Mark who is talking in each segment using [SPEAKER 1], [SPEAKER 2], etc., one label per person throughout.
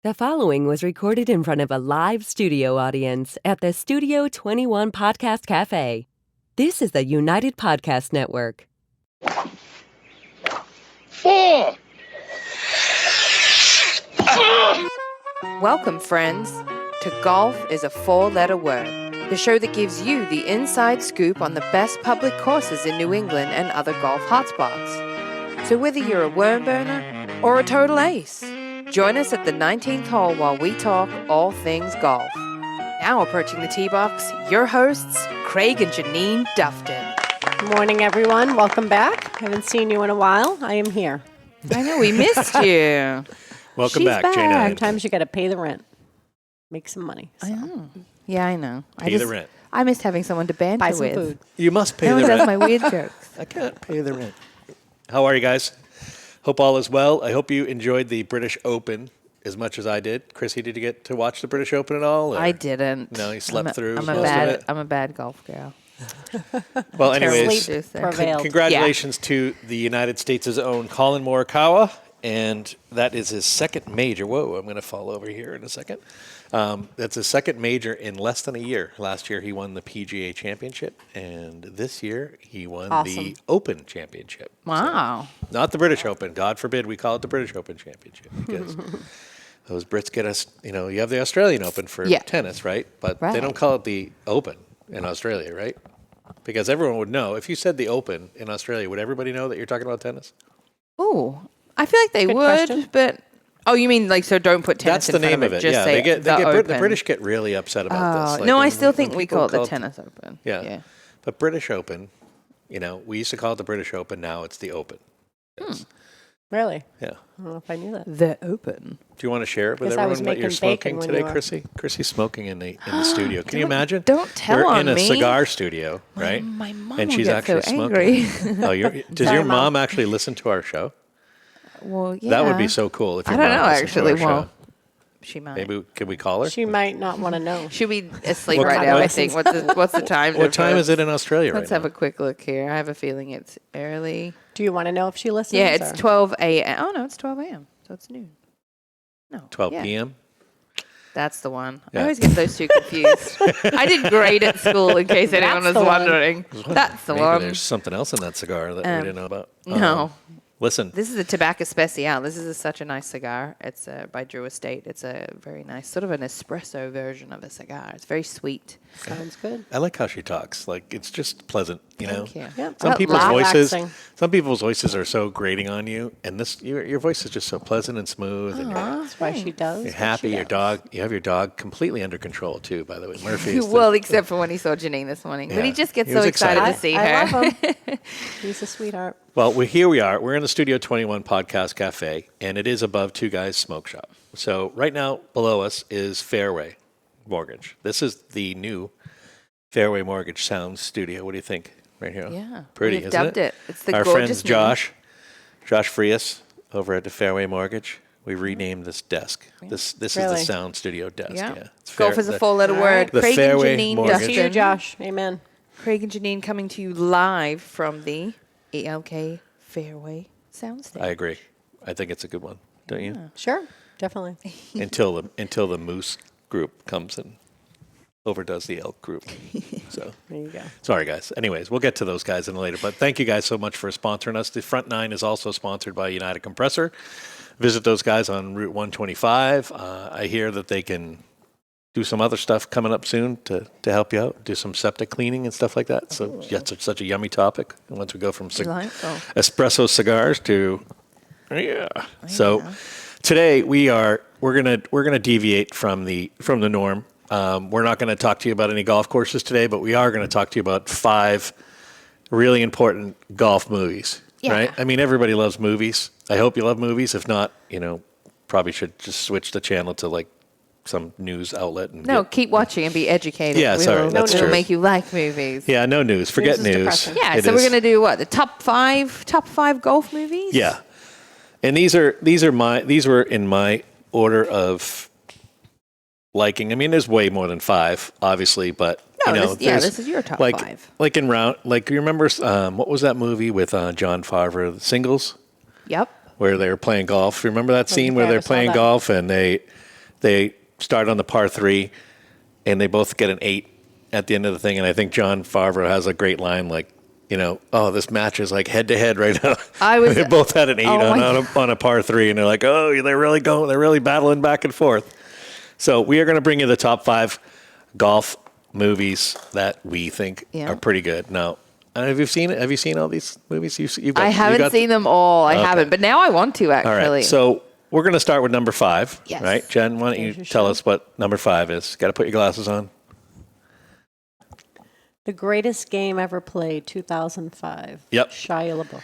[SPEAKER 1] The following was recorded in front of a live studio audience at the Studio 21 Podcast Café. This is the United Podcast Network.
[SPEAKER 2] Fore!
[SPEAKER 3] Welcome, friends, to Golf is a Four-Letter Word, the show that gives you the inside scoop on the best public courses in New England and other golf hotspots. So whether you're a worm burner or a total ace, join us at the 19th hole while we talk all things golf. Now approaching the tee box, your hosts, Craig and Janine Dufton.
[SPEAKER 4] Good morning, everyone. Welcome back. Haven't seen you in a while. I am here.
[SPEAKER 3] I know, we missed you.
[SPEAKER 5] Welcome
[SPEAKER 3] She's
[SPEAKER 5] back, Janine.
[SPEAKER 4] Sometimes you got to pay the rent. Make some money. So.
[SPEAKER 3] I know. Yeah, I know.
[SPEAKER 5] Pay the rent.
[SPEAKER 3] I missed having someone to banter
[SPEAKER 4] Buy some
[SPEAKER 3] with.
[SPEAKER 4] food.
[SPEAKER 5] You must pay
[SPEAKER 3] No
[SPEAKER 5] the
[SPEAKER 3] one does
[SPEAKER 5] rent.
[SPEAKER 3] my weird jokes.
[SPEAKER 5] I can't pay the rent. How are you guys? Hope all is well. I hope you enjoyed the British Open as much as I did. Chrissy, did you get to watch the British Open at all? Or?
[SPEAKER 3] I didn't.
[SPEAKER 5] No, you slept through
[SPEAKER 3] I'm
[SPEAKER 5] most of it?
[SPEAKER 3] I'm a bad golf girl.
[SPEAKER 5] Well, anyways,
[SPEAKER 4] Sleep
[SPEAKER 3] Con-
[SPEAKER 4] prevailed.
[SPEAKER 5] congratulations to the United States' own Colin Morikawa. And that is his second major. Whoa, I'm going to fall over here in a second. That's his second major in less than a year. Last year, he won the PGA Championship. And this year, he won the Open Championship.
[SPEAKER 3] Wow.
[SPEAKER 5] So, not the British Open. God forbid we call it the British Open Championship. Because those Brits get us, you have the Australian Open for tennis, right? But they don't call it the Open in Australia, right? Because everyone would know. If you said the Open in Australia, would everybody know that you're talking about tennis?
[SPEAKER 3] Ooh, I feel like they
[SPEAKER 4] Good
[SPEAKER 3] would,
[SPEAKER 4] question.
[SPEAKER 3] but you mean like so? Don't put tennis.
[SPEAKER 5] That's the
[SPEAKER 3] in front
[SPEAKER 5] name of it.
[SPEAKER 3] Just
[SPEAKER 5] Yeah,
[SPEAKER 3] say
[SPEAKER 5] the
[SPEAKER 3] Open.
[SPEAKER 5] British get really upset about this. Like,
[SPEAKER 3] No, I
[SPEAKER 5] when-
[SPEAKER 3] still
[SPEAKER 5] when
[SPEAKER 3] think we
[SPEAKER 5] people
[SPEAKER 3] call it the tennis Open.
[SPEAKER 5] Yeah. But British Open, we used to call it the British Open. Now it's the Open. Yes.
[SPEAKER 4] Really?
[SPEAKER 5] Yeah.
[SPEAKER 4] I don't know if I knew that.
[SPEAKER 3] The Open.
[SPEAKER 5] Do you want to share it with
[SPEAKER 4] Guess I was
[SPEAKER 5] everyone what you're
[SPEAKER 4] making
[SPEAKER 5] smoking
[SPEAKER 4] bacon when
[SPEAKER 5] today,
[SPEAKER 4] you were-
[SPEAKER 5] Chrissy? Chrissy's smoking in the studio. Can you imagine?
[SPEAKER 3] don't tell
[SPEAKER 5] We're
[SPEAKER 3] on
[SPEAKER 5] in a
[SPEAKER 3] me.
[SPEAKER 5] cigar studio, right?
[SPEAKER 3] My mom
[SPEAKER 5] and
[SPEAKER 3] will
[SPEAKER 5] she's
[SPEAKER 3] get
[SPEAKER 5] actually
[SPEAKER 3] so
[SPEAKER 5] smoking.
[SPEAKER 3] angry.
[SPEAKER 5] Does your mom actually listen to our show?
[SPEAKER 3] Well, yeah.
[SPEAKER 5] That would be so cool if your
[SPEAKER 3] I don't
[SPEAKER 5] mom
[SPEAKER 3] know.
[SPEAKER 5] listened to
[SPEAKER 3] Actually,
[SPEAKER 5] our
[SPEAKER 3] well,
[SPEAKER 5] show.
[SPEAKER 3] she might.
[SPEAKER 5] Maybe can we call her?
[SPEAKER 4] She might not want to know.
[SPEAKER 3] She'll be asleep
[SPEAKER 5] What
[SPEAKER 3] right
[SPEAKER 5] time-
[SPEAKER 3] now. I
[SPEAKER 5] what's-
[SPEAKER 3] think. What's the time?
[SPEAKER 5] What time is it in Australia
[SPEAKER 3] Let's
[SPEAKER 5] right
[SPEAKER 3] have
[SPEAKER 5] now?
[SPEAKER 3] a quick look here. I have a feeling it's early.
[SPEAKER 4] Do you want to know if she listens?
[SPEAKER 3] Yeah, it's
[SPEAKER 4] or?
[SPEAKER 3] 12 a.m. Oh no, it's 12 a.m. So it's noon. No,
[SPEAKER 5] 12
[SPEAKER 3] yeah.
[SPEAKER 5] p.m.
[SPEAKER 3] That's the one.
[SPEAKER 5] Yeah.
[SPEAKER 3] I always get those two confused. I did great at school, in case anyone was
[SPEAKER 4] That's the one.
[SPEAKER 3] wondering. That's the
[SPEAKER 5] Maybe
[SPEAKER 3] one.
[SPEAKER 5] there's something else in that cigar that we didn't know about.
[SPEAKER 3] No.
[SPEAKER 5] Listen,
[SPEAKER 3] This is a Tobacco Special. This is such a nice cigar. It's by Drew Estate. It's a very nice, sort of an espresso version of a cigar. It's very sweet.
[SPEAKER 4] Sounds good.
[SPEAKER 5] I like how she talks. Like it's just pleasant,
[SPEAKER 3] Thank you.
[SPEAKER 4] Yep.
[SPEAKER 5] Some people's
[SPEAKER 4] Relaxing.
[SPEAKER 5] voices are so grating on you, and your voice is just so pleasant and smooth. And
[SPEAKER 4] That's why she does.
[SPEAKER 5] you're
[SPEAKER 4] what
[SPEAKER 5] happy.
[SPEAKER 4] she
[SPEAKER 5] You
[SPEAKER 4] does.
[SPEAKER 5] have your dog completely under control too. By the way, Murphy. Is
[SPEAKER 3] Well, except for when he saw Janine this morning. But he
[SPEAKER 5] Yeah.
[SPEAKER 3] just gets
[SPEAKER 5] He
[SPEAKER 3] so
[SPEAKER 5] was
[SPEAKER 3] excited
[SPEAKER 5] excited.
[SPEAKER 3] to see
[SPEAKER 4] I
[SPEAKER 3] her.
[SPEAKER 4] love him. He's a sweetheart.
[SPEAKER 5] Well, here we are. We're in the Studio 21 Podcast Cafe, and it is above Two Guys Smoke Shop. So right now, below us is Fairway Mortgage. This is the new Fairway Mortgage Sound Studio. What do you think? Right here.
[SPEAKER 3] Yeah.
[SPEAKER 5] Pretty,
[SPEAKER 3] We've
[SPEAKER 5] isn't
[SPEAKER 3] dubbed it. It's the
[SPEAKER 5] Our
[SPEAKER 3] gorgeous
[SPEAKER 5] friends Josh Frias over at the Fairway Mortgage. We renamed this desk. This is the
[SPEAKER 4] Really?
[SPEAKER 5] Sound Studio desk.
[SPEAKER 3] Yeah.
[SPEAKER 5] Yeah. It's
[SPEAKER 3] Golf is a four-letter
[SPEAKER 4] All
[SPEAKER 3] word.
[SPEAKER 4] right.
[SPEAKER 5] The
[SPEAKER 3] Craig
[SPEAKER 5] Fairway
[SPEAKER 3] and Janine
[SPEAKER 5] Mortgage.
[SPEAKER 4] To you,
[SPEAKER 3] Dustin.
[SPEAKER 4] Josh. Amen.
[SPEAKER 3] Craig and Janine coming to you live from the ELK Fairway Soundstage.
[SPEAKER 5] I agree. I think it's a good one, don't you?
[SPEAKER 4] Sure. Definitely.
[SPEAKER 5] Until the Moose group comes and overdoes the Elk group. So
[SPEAKER 4] There you go.
[SPEAKER 5] sorry, guys. Anyways, we'll get to those guys in later. But thank you guys so much for sponsoring us. The Front Nine is also sponsored by United Compressor. Visit those guys on Route 125. I hear that they can do some other stuff coming up soon to help you out. Do some septic cleaning and stuff like that. So that's such a yummy topic. And once we go from
[SPEAKER 3] Delightful.
[SPEAKER 5] espresso cigars to So today we're gonna deviate from the norm. We're not going to talk to you about any golf courses today, but we are going to talk to you about 5 really important golf movies.
[SPEAKER 3] Yeah.
[SPEAKER 5] Right? I mean, everybody loves movies. I hope you love movies. If not, probably should just switch the channel to like some news outlet. And
[SPEAKER 3] No, keep watching and be educated.
[SPEAKER 5] Yeah, sorry, that's
[SPEAKER 3] It'll
[SPEAKER 5] true.
[SPEAKER 3] make you like movies.
[SPEAKER 5] Yeah, no news. Forget
[SPEAKER 4] News is
[SPEAKER 5] news.
[SPEAKER 4] depressing.
[SPEAKER 3] Yeah,
[SPEAKER 5] It
[SPEAKER 3] so we're
[SPEAKER 5] is.
[SPEAKER 3] going to do what? The top five golf movies?
[SPEAKER 5] Yeah, and these were in my order of liking. I mean, there's way more than 5, obviously, but
[SPEAKER 3] No,
[SPEAKER 5] there's
[SPEAKER 3] this is your top
[SPEAKER 5] like,
[SPEAKER 3] 5.
[SPEAKER 5] Like you remember what was that movie with John Favreau, Singles,
[SPEAKER 3] Yep.
[SPEAKER 5] where they were playing golf? Remember that scene where
[SPEAKER 4] I
[SPEAKER 5] they're
[SPEAKER 4] never saw
[SPEAKER 5] playing
[SPEAKER 4] that.
[SPEAKER 5] golf and they They start on the par 3, and they both get an 8 at the end of the thing. And I think John Favreau has a great line like, oh, this match is like head to head right now. They both had an 8 on a par 3, and they're like, oh, they're really battling back and forth. So we are going to bring you the top 5 golf movies that we think are pretty good. Now, have you seen it? Have you seen all these movies?
[SPEAKER 3] I haven't seen them all. I haven't, but now I want to actually.
[SPEAKER 5] All right. So we're going to start with number 5.
[SPEAKER 3] Yes.
[SPEAKER 5] Right, Jen? Why don't you tell us what number 5 is? Got to put your glasses on.
[SPEAKER 4] The Greatest Game Ever Played, 2005.
[SPEAKER 5] Yep.
[SPEAKER 4] Shia LaBeouf.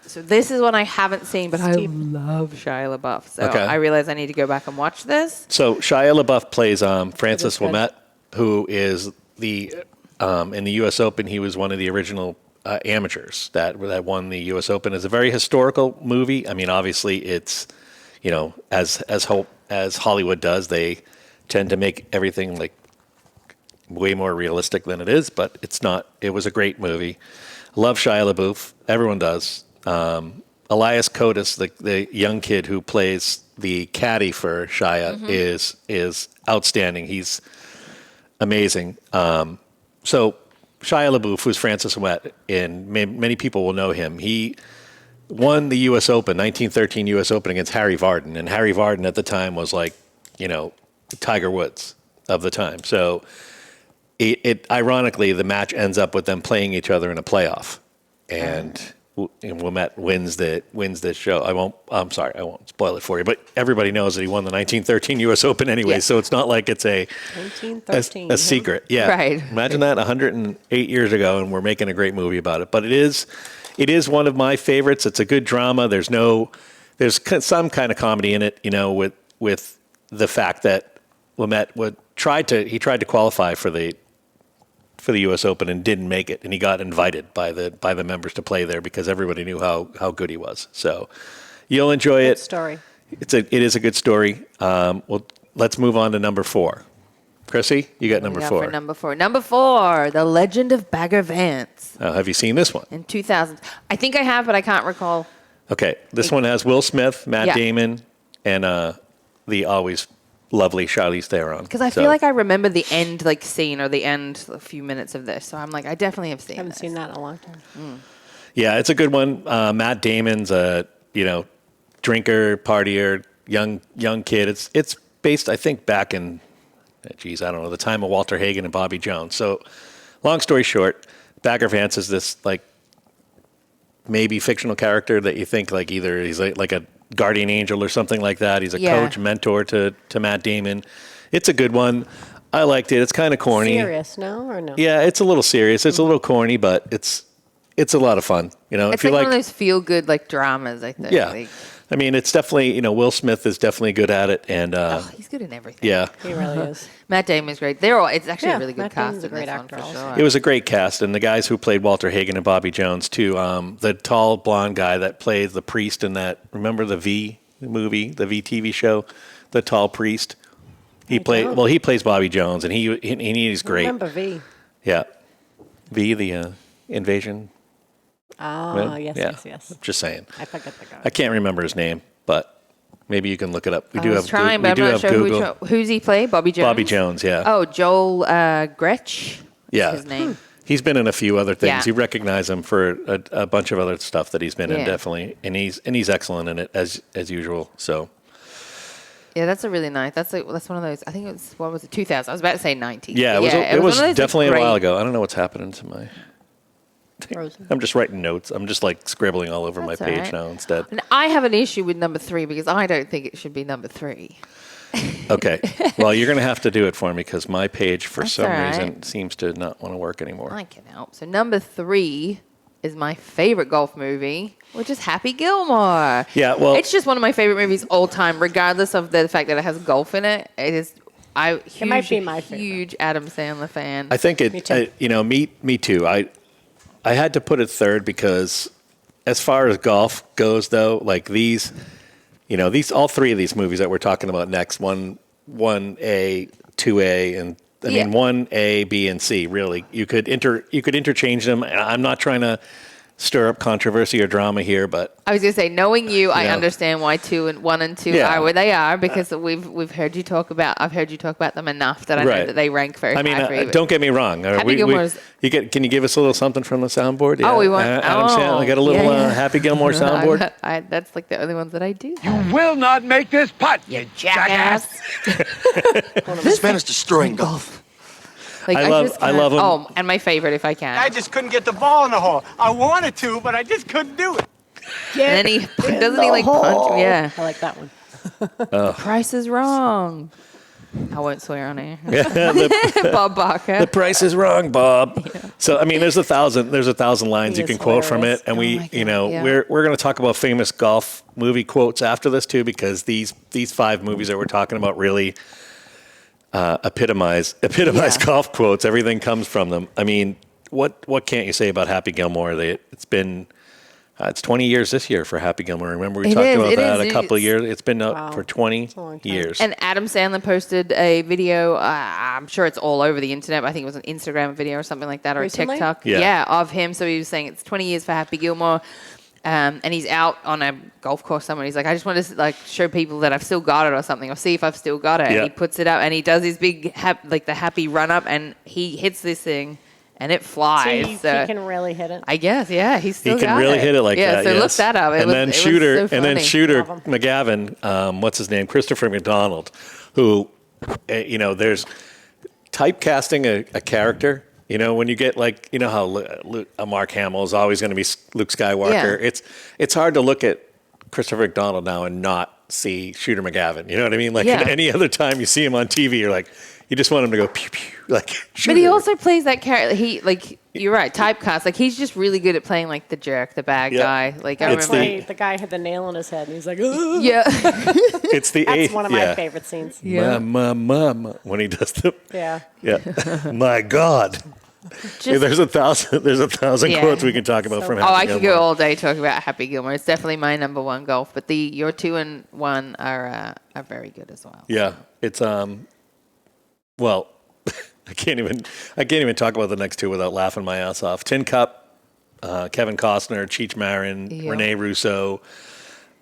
[SPEAKER 3] So this is one I haven't seen, but I love Shia LaBeouf. So I realize I need to go back and watch this.
[SPEAKER 5] So Shia LaBeouf plays Francis Ouimet, who is in the U.S. Open. He was one of the original amateurs that won the U.S. Open. It's a very historical movie. I mean, obviously, it's as Hollywood does, they tend to make everything like way more realistic than it is. But it's not. It was a great movie. Love Shia LaBeouf. Everyone does. Elias Koteas, the young kid who plays the caddy for Shia, is outstanding. He's amazing. So Shia LaBeouf, who's Francis Ouimet, and many people will know him. He won the U.S. Open, 1913 U.S. Open against Harry Vardon, and Harry Vardon at the time was like, Tiger Woods of the time. So it ironically, the match ends up with them playing each other in a playoff, and Ouimet wins this show. I won't spoil it for you, but everybody knows that he won the 1913 U.S. Open anyway, so it's not like it's a secret. Yeah. Right. Imagine that 108 years ago, and we're making a great movie about it. But it is one of my favorites. It's a good drama. There's some kind of comedy in it, with the fact that Ouimet tried to qualify for the U.S. Open and didn't make it, and he got invited by the members to play there because everybody knew how good he was. So you'll enjoy it.
[SPEAKER 4] Good story.
[SPEAKER 5] It is a good story. Well, let's move on to number 4. Chrissy, you got number 4.
[SPEAKER 3] Number 4, The Legend of Bagger Vance.
[SPEAKER 5] Have you seen this one?
[SPEAKER 3] In 2000. I think I have, but I can't recall.
[SPEAKER 5] Okay, this one has Will Smith, Matt Damon, and the always lovely Charlize Theron.
[SPEAKER 3] Because I feel like I remember the end scene or the end a few minutes of this. So I'm like, I definitely have seen
[SPEAKER 4] I haven't seen that in a long time.
[SPEAKER 5] Yeah, it's a good one. Matt Damon's a drinker, partier, young kid. It's based, I think, back in, I don't know, the time of Walter Hagen and Bobby Jones. So long story short, Bagger Vance is this maybe fictional character that you think either he's like a guardian angel or something like that. He's a coach, mentor to Matt Damon. It's a good one. I liked it. It's kind of corny.
[SPEAKER 4] Serious, no or no?
[SPEAKER 5] Yeah, it's a little serious. It's a little corny, but it's a lot of fun.
[SPEAKER 3] It's like one of those feel good dramas, I think.
[SPEAKER 5] Yeah. I mean, it's definitely, Will Smith is definitely good at it, and
[SPEAKER 3] he's good in everything.
[SPEAKER 5] Yeah,
[SPEAKER 4] he really is.
[SPEAKER 3] Matt Damon's great. It's actually a really good cast. A great actor for sure.
[SPEAKER 5] It was a great cast, and the guys who played Walter Hagen and Bobby Jones too. The tall blonde guy that plays the priest in that. Remember the V movie, the V TV show, the tall priest. He plays Bobby Jones, and he's great.
[SPEAKER 4] I remember V.
[SPEAKER 5] Yeah, V, the invasion.
[SPEAKER 4] Oh, yes.
[SPEAKER 5] Just saying.
[SPEAKER 4] I forget the guy.
[SPEAKER 5] I can't remember his name, but maybe you can look it up.
[SPEAKER 3] But I'm not sure who's he play. Bobby Jones?
[SPEAKER 5] Bobby Jones, yeah.
[SPEAKER 3] Oh, Joel Gretsch.
[SPEAKER 5] Yeah.
[SPEAKER 3] His name.
[SPEAKER 5] He's been in a few other things.
[SPEAKER 3] Yeah.
[SPEAKER 5] You recognize him for a bunch of other stuff that he's been in, definitely. And he's excellent in it, as usual. So.
[SPEAKER 3] Yeah, that's a really nice. That's one of those. I think it was, what was it, 2000? I was about to say 90.
[SPEAKER 5] Yeah, it was definitely a while ago. I don't know what's happening to my... I'm just writing notes. I'm just scribbling all over my page now instead.
[SPEAKER 3] And I have an issue with number 3 because I don't think it should be number 3.
[SPEAKER 5] Okay. Well, you're going to have to do it for me because my page, for some reason, seems to not want to work anymore.
[SPEAKER 3] I can help. So number 3 is my favorite golf movie, which is Happy Gilmore.
[SPEAKER 5] Yeah, well...
[SPEAKER 3] It's just one of my favorite movies all time, regardless of the fact that it has golf in it. It is...
[SPEAKER 4] It might be my favorite.
[SPEAKER 3] Huge Adam Sandler fan.
[SPEAKER 5] I think it... Me too. I had to put it 3rd because as far as golf goes, though, these, all 3 of these movies that we're talking about next, 1A, 2A, and 1A, B, and C, really. You could interchange them. And I'm not trying to stir up controversy or drama here, but
[SPEAKER 3] I was going to say, knowing you, I
[SPEAKER 5] Yeah.
[SPEAKER 3] understand why 1 and 2
[SPEAKER 5] Yeah.
[SPEAKER 3] are where they are, because I've heard you talk about them enough that I know
[SPEAKER 5] Right.
[SPEAKER 3] that they rank very
[SPEAKER 5] I mean,
[SPEAKER 3] high for you.
[SPEAKER 5] don't get me wrong.
[SPEAKER 3] Happy Gilmore's-
[SPEAKER 5] Can you give us a little something from the soundboard?
[SPEAKER 3] Oh, we want-
[SPEAKER 5] Adam Sandler. Got a little Happy Gilmore soundboard.
[SPEAKER 3] That's like the only ones that I do.
[SPEAKER 2] You will not make this putt, you jackass.
[SPEAKER 6] This man is destroying golf.
[SPEAKER 3] Like,
[SPEAKER 5] I love him.
[SPEAKER 3] Oh, and my favorite, if I can.
[SPEAKER 2] I just couldn't get the ball in the hole. I wanted to, but I just couldn't do it.
[SPEAKER 3] And then he doesn't he like punch? Yeah.
[SPEAKER 4] I like that one.
[SPEAKER 3] Price is wrong. I won't swear on air.
[SPEAKER 5] the
[SPEAKER 3] Bob Barker.
[SPEAKER 5] price is wrong, Bob. So I mean, there's a thousand lines
[SPEAKER 4] He
[SPEAKER 5] you
[SPEAKER 4] is
[SPEAKER 5] can quote from
[SPEAKER 4] hilarious.
[SPEAKER 5] it, and we,
[SPEAKER 3] my God,
[SPEAKER 5] you know,
[SPEAKER 3] yeah.
[SPEAKER 5] we're going to talk about famous golf movie quotes after this too, because these 5 movies that we're talking about really epitomize golf quotes. Everything comes from them. I mean, what can't you say about Happy Gilmore? It's been it's 20 years this year for Happy Gilmore. Remember we talked about that a couple of years. It's been up for 20
[SPEAKER 4] long time.
[SPEAKER 5] years.
[SPEAKER 3] And Adam Sandler posted a video. I'm sure it's all over the internet. I think it was an Instagram video or something like that, or
[SPEAKER 4] Recently?
[SPEAKER 3] a TikTok.
[SPEAKER 5] Yeah.
[SPEAKER 3] Of him. So he was saying it's 20 years for Happy Gilmore. And he's out on a golf course somewhere. He's like, I just want to like show people that I've still got it or something, or see if I've still got it.
[SPEAKER 5] Yeah.
[SPEAKER 3] And he puts it up, and he does his big the happy run up, and he hits this thing, and it
[SPEAKER 4] So
[SPEAKER 3] flies.
[SPEAKER 4] he
[SPEAKER 3] So
[SPEAKER 4] can really hit it.
[SPEAKER 3] I guess, yeah, he's still
[SPEAKER 5] He can
[SPEAKER 3] got
[SPEAKER 5] really hit it like
[SPEAKER 3] yeah,
[SPEAKER 5] that.
[SPEAKER 3] so
[SPEAKER 5] yes.
[SPEAKER 3] look that up. It
[SPEAKER 5] and
[SPEAKER 3] was,
[SPEAKER 5] then
[SPEAKER 3] it was
[SPEAKER 5] shooter,
[SPEAKER 3] so
[SPEAKER 5] and then
[SPEAKER 3] funny.
[SPEAKER 5] shooter
[SPEAKER 4] Love
[SPEAKER 5] McGavin. What's his name? Christopher McDonald, who, there's typecasting a character. You know, when you get like, you know how Mark Hamill is always going to be Luke Skywalker.
[SPEAKER 3] Yeah.
[SPEAKER 5] It's hard to look at Christopher McDonald now and not see Shooter McGavin. You know what I mean? Like
[SPEAKER 3] Yeah.
[SPEAKER 5] any other time you see him on TV, you're like, you just want him to go pew pew. Like,
[SPEAKER 3] But he
[SPEAKER 5] Shooter.
[SPEAKER 3] also plays that character. You're right, typecast. Like, he's just really good at playing like the jerk, the bad
[SPEAKER 5] Yeah.
[SPEAKER 3] guy. Like, I
[SPEAKER 5] It's
[SPEAKER 3] remember.
[SPEAKER 4] The guy had the nail in his head, and he's like, "Ugh."
[SPEAKER 3] Yeah.
[SPEAKER 5] It's the
[SPEAKER 4] That's
[SPEAKER 5] eighth.
[SPEAKER 4] one of my favorite scenes.
[SPEAKER 3] Yeah.
[SPEAKER 5] Mom, when he does the
[SPEAKER 4] Yeah.
[SPEAKER 5] my God.
[SPEAKER 3] Just-
[SPEAKER 5] There's a thousand
[SPEAKER 3] Yeah.
[SPEAKER 5] quotes we can talk about from
[SPEAKER 3] Oh,
[SPEAKER 5] Happy
[SPEAKER 3] I could
[SPEAKER 5] Gilmore.
[SPEAKER 3] go all day talking about Happy Gilmore. It's definitely my number one golf, but your 2 and 1 are very good as well.
[SPEAKER 5] Yeah, it's well, I can't even talk about the next 2 without laughing my ass off. Tin Cup, Kevin Costner, Cheech Marin,
[SPEAKER 3] Yeah.
[SPEAKER 5] Rene Russo,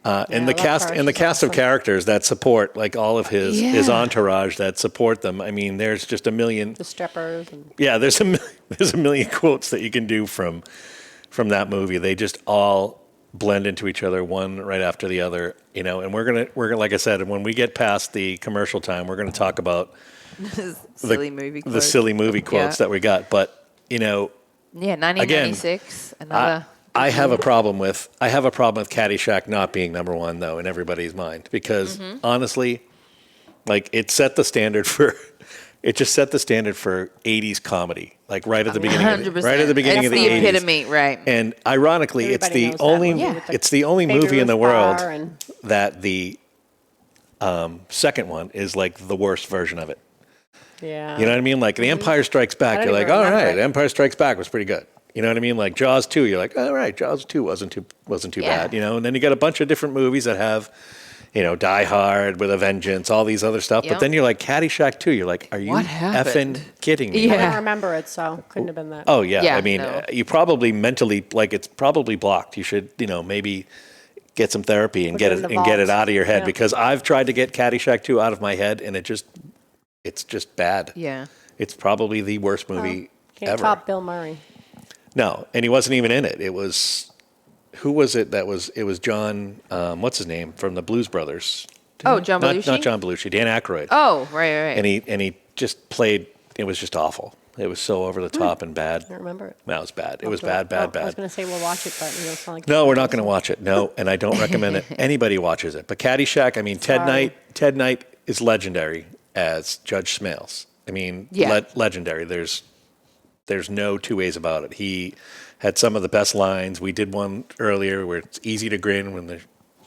[SPEAKER 4] I
[SPEAKER 5] and the
[SPEAKER 4] love
[SPEAKER 5] cast
[SPEAKER 4] her.
[SPEAKER 5] and the
[SPEAKER 4] She's
[SPEAKER 5] cast of
[SPEAKER 4] awesome.
[SPEAKER 5] characters that support like all of his
[SPEAKER 3] Yeah.
[SPEAKER 5] entourage that support them. I mean, there's just a million.
[SPEAKER 4] The strippers. And
[SPEAKER 5] Yeah, there's a million quotes that you can do from that movie. They just all blend into each other, one right after the other, you know. And we're gonna like I said, when we get past the commercial time, we're gonna talk about
[SPEAKER 3] Silly movie
[SPEAKER 5] the
[SPEAKER 3] quote.
[SPEAKER 5] silly movie quotes
[SPEAKER 3] Yeah.
[SPEAKER 5] that we got. But you know,
[SPEAKER 3] Yeah, 1996. Another.
[SPEAKER 5] I have a problem with Caddyshack not being number 1 though in everybody's mind, because
[SPEAKER 3] Mm-hmm.
[SPEAKER 5] honestly, like it set the standard for 80s comedy, like right at the beginning.
[SPEAKER 3] 100%.
[SPEAKER 5] Right at the beginning
[SPEAKER 3] it's
[SPEAKER 5] of the
[SPEAKER 3] the
[SPEAKER 5] 80s.
[SPEAKER 3] epitome, right?
[SPEAKER 5] And ironically,
[SPEAKER 4] Everybody knows
[SPEAKER 5] it's
[SPEAKER 4] that
[SPEAKER 5] the only
[SPEAKER 4] movie with the
[SPEAKER 5] it's the only
[SPEAKER 4] Baby
[SPEAKER 5] movie in the
[SPEAKER 4] Ruth
[SPEAKER 5] world
[SPEAKER 4] bar and-
[SPEAKER 5] that the second one is like the worst version of it.
[SPEAKER 4] yeah.
[SPEAKER 5] You know what I mean? Like The Empire Strikes Back,
[SPEAKER 4] I
[SPEAKER 5] you're
[SPEAKER 4] don't
[SPEAKER 5] like,
[SPEAKER 4] even
[SPEAKER 5] all
[SPEAKER 4] remember
[SPEAKER 5] right,
[SPEAKER 4] it.
[SPEAKER 5] Empire Strikes Back was pretty good. You know what I mean? Like Jaws 2, you're like, all right, Jaws 2 wasn't too
[SPEAKER 3] Yeah.
[SPEAKER 5] bad. You know, and then you got a bunch of different movies that have, you know, Die Hard with a Vengeance, all these other stuff.
[SPEAKER 3] Yep.
[SPEAKER 5] But then you're like Caddyshack 2, you're like, are you
[SPEAKER 3] What happened?
[SPEAKER 5] effing kidding me?
[SPEAKER 3] Yeah.
[SPEAKER 4] I don't remember it, so couldn't have been that.
[SPEAKER 5] Oh yeah,
[SPEAKER 3] Yeah,
[SPEAKER 5] I mean,
[SPEAKER 3] no.
[SPEAKER 5] you probably mentally like it's probably blocked. You should, you know, maybe get some therapy and
[SPEAKER 4] Put
[SPEAKER 5] get
[SPEAKER 4] it
[SPEAKER 5] it
[SPEAKER 4] in the
[SPEAKER 5] and get it
[SPEAKER 4] vault.
[SPEAKER 5] out of your head,
[SPEAKER 4] Yeah.
[SPEAKER 5] because I've tried to get Caddyshack 2 out of my head and it's just bad.
[SPEAKER 3] Yeah.
[SPEAKER 5] It's probably the worst movie
[SPEAKER 4] Can't
[SPEAKER 5] ever.
[SPEAKER 4] top Bill Murray.
[SPEAKER 5] No, and he wasn't even in it. It was who was it that was? It was John. What's his name from the Blues Brothers?
[SPEAKER 3] Oh, John
[SPEAKER 5] Not
[SPEAKER 3] Belushi?
[SPEAKER 5] John Belushi. Dan Aykroyd.
[SPEAKER 3] Oh, right.
[SPEAKER 5] And he just played. It was just awful. It was so over the top and bad.
[SPEAKER 4] I don't remember it.
[SPEAKER 5] No, it was bad. It was
[SPEAKER 4] Oh,
[SPEAKER 5] bad.
[SPEAKER 4] I was going to say we'll watch it, but you don't sound like
[SPEAKER 5] No, we're not going to watch it. No, and I don't recommend it. Anybody watches it. But Caddyshack, I mean,
[SPEAKER 4] Sorry.
[SPEAKER 5] Ted Knight is legendary as Judge Smales. I mean,
[SPEAKER 3] Yeah.
[SPEAKER 5] legendary. There's no 2 ways about it. He had some of the best lines. We did one earlier where it's easy to grin when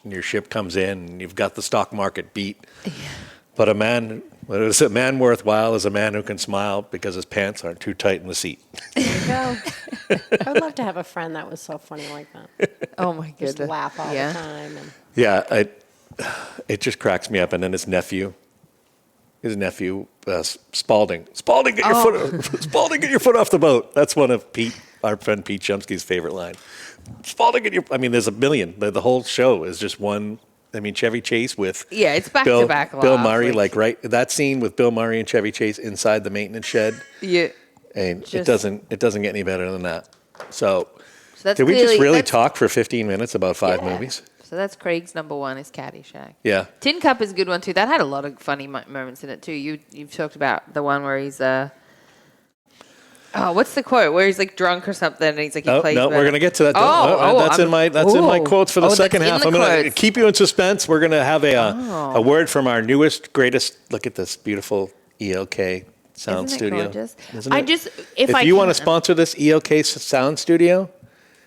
[SPEAKER 5] your ship comes in and you've got the stock market beat. Yeah. But a man worthwhile is a man who can smile because his pants aren't too tight in the seat.
[SPEAKER 4] There you go. I would love to have a friend that was so funny like that.
[SPEAKER 3] Oh my
[SPEAKER 4] Just
[SPEAKER 3] goodness.
[SPEAKER 4] laugh all
[SPEAKER 3] Yeah.
[SPEAKER 4] the time. And
[SPEAKER 5] Yeah, it just cracks me up. And then his nephew, Spalding. Spalding, get your foot off the boat. That's one of Pete. our friend Pete Chomsky's favorite line. Spalding in your... I mean, there's a million. The whole show is just one... I mean, Chevy Chase with...
[SPEAKER 3] Yeah, it's back-to-back
[SPEAKER 5] Bill
[SPEAKER 3] laughs,
[SPEAKER 5] Murray, like right... That scene with Bill Murray and Chevy Chase inside the maintenance shed.
[SPEAKER 3] Yeah.
[SPEAKER 5] And it doesn't get any better than that. So
[SPEAKER 3] that's
[SPEAKER 5] did we just really talk for 15 minutes about 5 movies?
[SPEAKER 3] So that's Craig's number one is Caddyshack.
[SPEAKER 5] Yeah.
[SPEAKER 3] Tin Cup is a good one, too. That had a lot of funny moments in it, too. You've talked about the one where he's... what's the quote? Where he's like drunk or something, and he's like, he plays. No,
[SPEAKER 5] we're gonna get to that. That's in my quotes for the second half. I'm gonna keep you in suspense. We're gonna have a word from our newest, greatest. Look at this beautiful ELK sound studio. Isn't it? If you want to sponsor this ELK sound studio,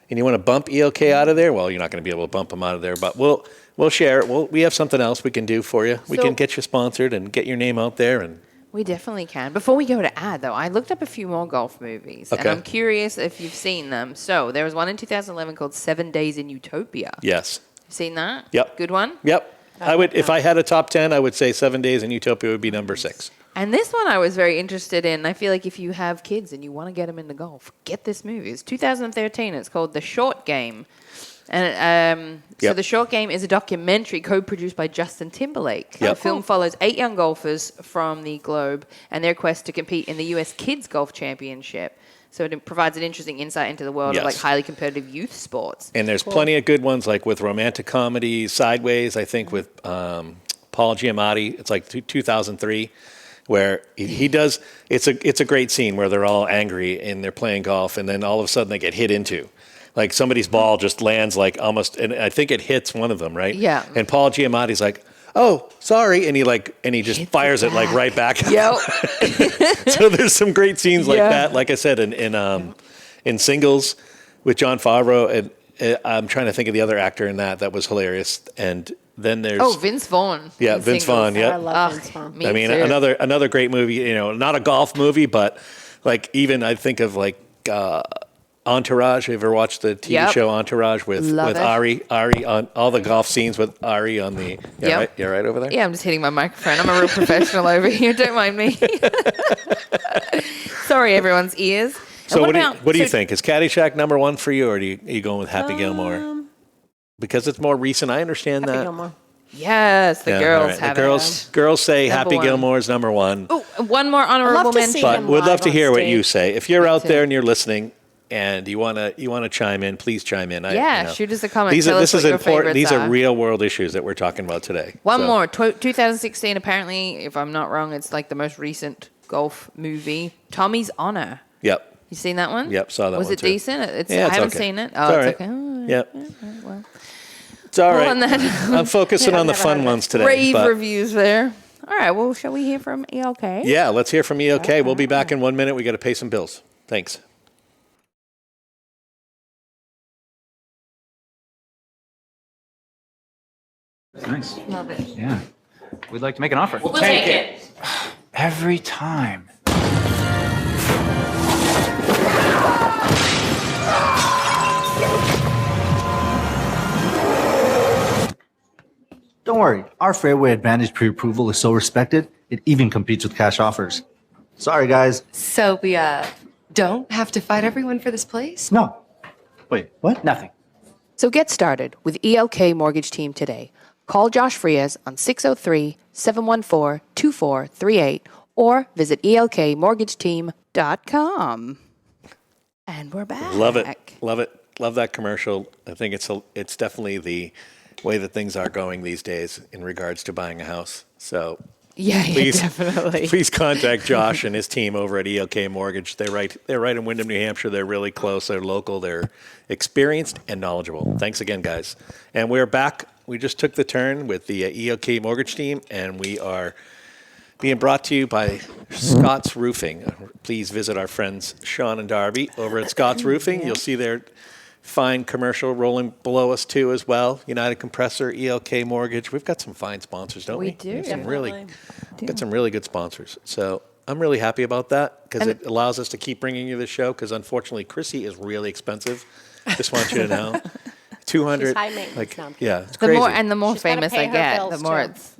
[SPEAKER 5] and you want to bump ELK out of there, well, you're not going to be able to bump them out of there, but we'll share it. We have something else we can do for you. We can get you sponsored and get your name out there and.
[SPEAKER 3] We definitely can. Before we go to ad, though, I looked up a few more golf movies, and I'm curious if you've seen them. So there was one in 2011 called 7 Days in Utopia.
[SPEAKER 5] Yes.
[SPEAKER 3] Seen that?
[SPEAKER 5] Yep.
[SPEAKER 3] Good one?
[SPEAKER 5] Yep. I would, if I had a top 10, I would say 7 Days in Utopia would be number 6.
[SPEAKER 3] And this one I was very interested in. I feel like if you have kids and you want to get them into golf, get this movie. It's 2013. It's called The Short Game. And so The Short Game is a documentary co-produced by Justin Timberlake. The film follows 8 young golfers from the globe and their quest to compete in the U.S. Kids Golf Championship. So it provides an interesting insight into the world of like highly competitive youth sports.
[SPEAKER 5] And there's plenty of good ones, like with romantic comedies, Sideways, I think with Paul Giamatti. It's like 2003. Where he does, it's a great scene where they're all angry and they're playing golf, and then all of a sudden they get hit into. Like somebody's ball just lands like almost, and I think it hits one of them, right?
[SPEAKER 3] Yeah.
[SPEAKER 5] And Paul Giamatti's like, "Oh, sorry," and he just fires it like right back.
[SPEAKER 3] Yep.
[SPEAKER 5] So there's some great scenes like that. Like I said, in Singles with Jon Favreau, and I'm trying to think of the other actor in that was hilarious. And then there's
[SPEAKER 3] Vince Vaughn.
[SPEAKER 5] Yeah, Vince Vaughn. Yeah,
[SPEAKER 4] I love Vince Vaughn.
[SPEAKER 5] I mean, another great movie. Not a golf movie, but like even I think of like. Entourage. You ever watched the TV show Entourage with Ari? Ari on all the golf scenes with Ari on the. Right? You're right over there.
[SPEAKER 3] Yeah, I'm just hitting my microphone. I'm a real professional over here. Don't mind me. Sorry, everyone's ears.
[SPEAKER 5] So what do you think? Is Caddyshack number 1 for you, or are you going with Happy Gilmore? Because it's more recent. I understand
[SPEAKER 4] Happy
[SPEAKER 5] that.
[SPEAKER 4] Gilmore.
[SPEAKER 3] Yes, the girls have
[SPEAKER 5] it. Girls say Happy Gilmore is number 1.
[SPEAKER 3] Oh, one more honorable mention.
[SPEAKER 5] But we'd love to hear what you say. If you're out there and you're listening. And you want to chime in? Please chime in.
[SPEAKER 3] Shoot us a comment.
[SPEAKER 5] This is important. These are real world issues that we're talking about today.
[SPEAKER 3] One more. 2016. Apparently, if I'm not wrong, it's like the most recent golf movie. Tommy's Honor.
[SPEAKER 5] Yep.
[SPEAKER 3] You seen that one?
[SPEAKER 5] Yep. Saw that.
[SPEAKER 3] Was
[SPEAKER 5] one
[SPEAKER 3] it
[SPEAKER 5] too.
[SPEAKER 3] decent?
[SPEAKER 5] It's
[SPEAKER 3] I haven't seen it. Oh, it's okay. Oh,
[SPEAKER 5] yep.
[SPEAKER 3] Well,
[SPEAKER 5] it's all right. I'm focusing on the fun ones today.
[SPEAKER 3] Rave reviews there. All right. Well, shall we hear from ELK?
[SPEAKER 5] Yeah, let's hear from ELK. We'll be back in 1 minute. We got to pay some bills. Thanks.
[SPEAKER 7] Nice.
[SPEAKER 8] Love it.
[SPEAKER 7] Yeah. We'd like to make an offer.
[SPEAKER 8] We'll take it.
[SPEAKER 7] Every time.
[SPEAKER 9] Don't worry, our Fairway Advantage pre-approval is so respected, it even competes with cash offers. Sorry, guys.
[SPEAKER 8] So we don't have to fight everyone for this place?
[SPEAKER 9] No. Wait, what? Nothing.
[SPEAKER 3] So get started with ELK Mortgage Team today. Call Josh Frias on 603-714-2438 or visit elkmortgageteam.com. And we're back.
[SPEAKER 5] Love it. Love that commercial. I think it's definitely the way that things are going these days in regards to buying a house. So please,
[SPEAKER 3] definitely.
[SPEAKER 5] Please contact Josh and his team over at ELK Mortgage. They're right in Windham, New Hampshire. They're really close. They're local. They're experienced and knowledgeable. Thanks again, guys. And we're back. We just took the turn with the ELK Mortgage Team, and we are being brought to you by Scott's Roofing. Please visit our friends Sean and Darby over at Scott's Roofing. You'll see their fine commercial rolling below us too as well. United Compressor, ELK Mortgage. We've got some fine sponsors, don't we?
[SPEAKER 3] We do.
[SPEAKER 5] Got some really good sponsors. So I'm really happy about that because it allows us to keep bringing you the show because unfortunately Chrissy is really expensive. Just want you to know. 200.
[SPEAKER 4] She's high maintenance now.
[SPEAKER 5] Yeah, it's crazy.
[SPEAKER 3] The more
[SPEAKER 4] She's gotta
[SPEAKER 3] famous
[SPEAKER 4] pay
[SPEAKER 3] I
[SPEAKER 4] her
[SPEAKER 3] get,
[SPEAKER 4] bills,
[SPEAKER 3] the more
[SPEAKER 4] too.
[SPEAKER 3] it's,